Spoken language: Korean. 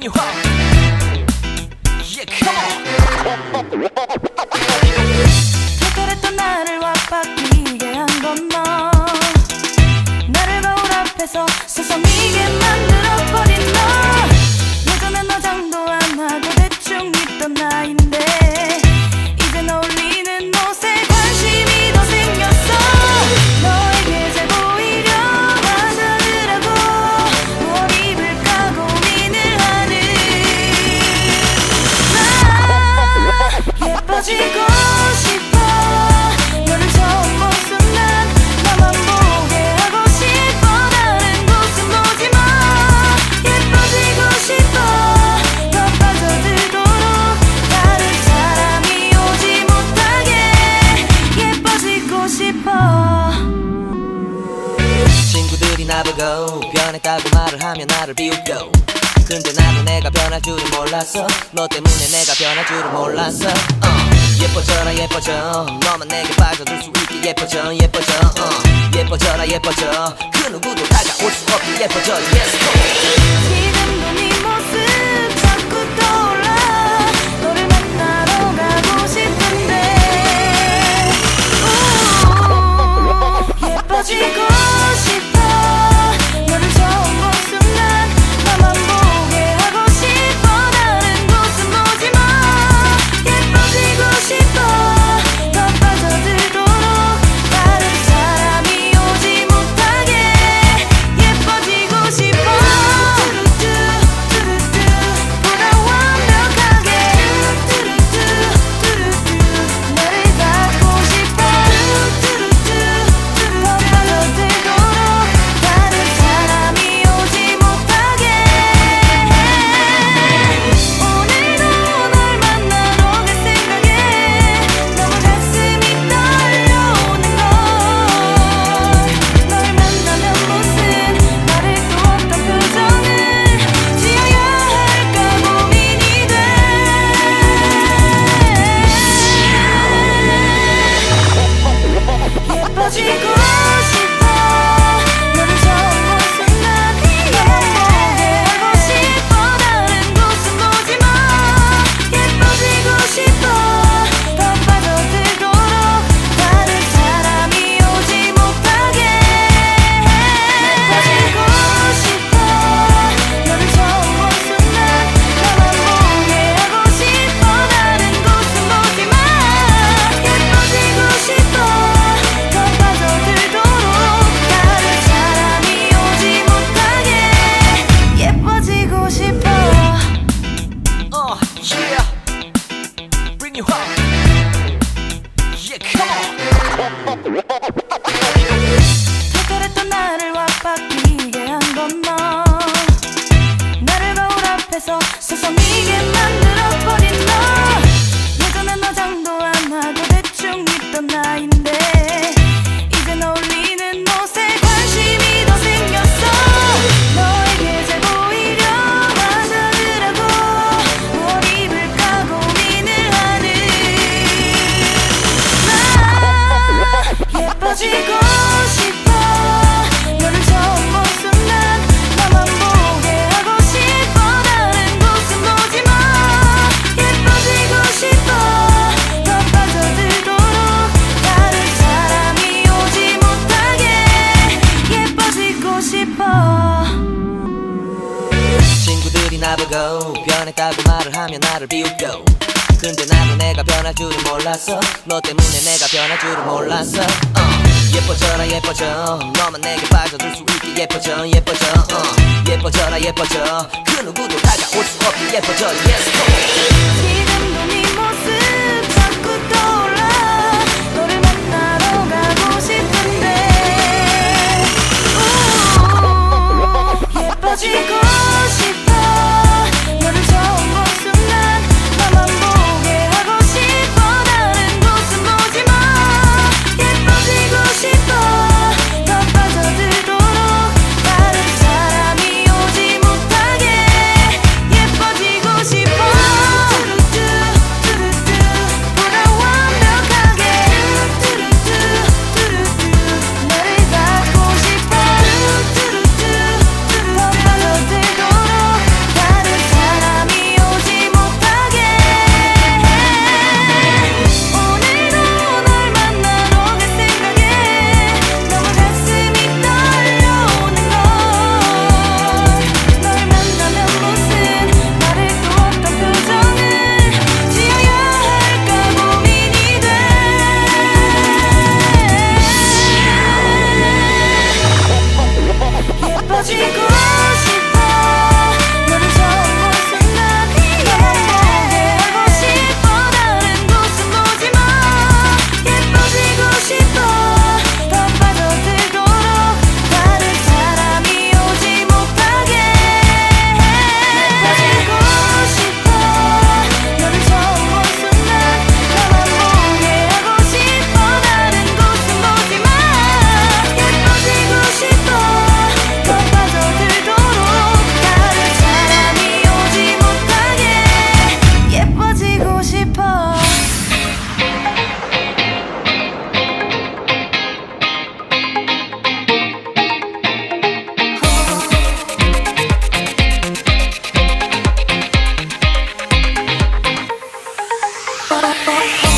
Bring you home. Yeah, come on. 특별했던 나를 와바뀌게 한 건 너. 나를 거울 앞에서 서성이게 만들어버린 너. 예전엔 화장도 안 하고 대충 입던 나인데 이젠 어울리는 옷에 관심이 더 생겼어. 너에게 잘 보이려 하자느라고 뭘 입을까 고민을 하는 나. 예뻐지고 싶어. 너를 처음 본 순간 나만 보게 하고 싶어. 다른 곳은 보지 마. 예뻐지고 싶어. 더 빠져들도록 다른 사람이 오지 못하게 예뻐지고 싶어. 친구들이 나보고 변했다고 말을 하면 나를 비웃고, 근데 나도 내가 변할 줄은 몰랐어. 너 때문에 내가 변할 줄은 몰랐어. 예뻐져라 예뻐져. 너만 내게 빠져들 수 있게 예뻐져 예뻐져. 예뻐져라 예뻐져. 그 누구도 다가올 수 없게 예뻐져. Yes, 지금도 네 모습 자꾸 떠올라. 너를 만나러 가고 싶은데 예뻐지고 싶어. 너를 처음 본 순간 나만 보게 하고 싶어. 다른 곳은 보지 마. 예뻐지고 싶어. 더 빠져들도록 다른 사람이 오지 못하게 예뻐지고 싶어. 보다 완벽하게 너를 갖고 싶어. 더 빠져들도록 다른 사람이 오지 못하게. 오늘도 널 만나러 갈 생각에 너무 가슴이 떨려오는 걸. 널 만나면 무슨 말을 또 어떤 표정을 지어야 할까 고민이 돼. 예뻐지고 싶어. 너를 처음 본 순간 나만 보게 하고 싶어. 다른 곳은 보지 마. 예뻐지고 싶어. 더 빠져들도록 다른 사람이 오지 못하게 예뻐지고 싶어. 너를 처음 본 순간 나만 보게 하고 싶어. 다른 곳은 보지 마. 예뻐지고 싶어. 더 빠져들도록 다른 사람이 오지 못하게 예뻐지고 싶어. yeah. Bring you home. Yeah, come on. 특별했던 나를 와바뀌게 한 건 너. 나를 거울 앞에서 서성이게 만들어버린 너. 예전엔 화장도 안 하고 대충 입던 나인데 이젠 어울리는 옷에 관심이 더 생겼어. 너에게 잘 보이려 하자느라고 뭘 입을까 고민을 하는 나. 예뻐지고 싶어. 너를 처음 본 순간 나만 보게 하고 싶어. 다른 곳은 보지 마. 예뻐지고 싶어. 더 빠져들도록 다른 사람이 오지 못하게 예뻐지고 싶어. 친구들이 나보고 변했다고 말을 하면 나를 비웃고, 근데 나도 내가 변할 줄은 몰랐어. 너 때문에 내가 변할 줄은 몰랐어. 예뻐져라 예뻐져. 너만 내게 빠져들 수 있게 예뻐져 예뻐져. 예뻐져라 예뻐져. 그 누구도 다가올 수 없게 예뻐져. Yes, 지금도 네 모습 자꾸 떠올라. 너를 만나러 가고 싶은데 예뻐지고 싶어. 너를 처음 본 순간 나만 보게 하고 싶어. 다른 곳은 보지 마. 예뻐지고 싶어. 더 빠져들도록 다른 사람이 오지 못하게 예뻐지고 싶어. oh, oh.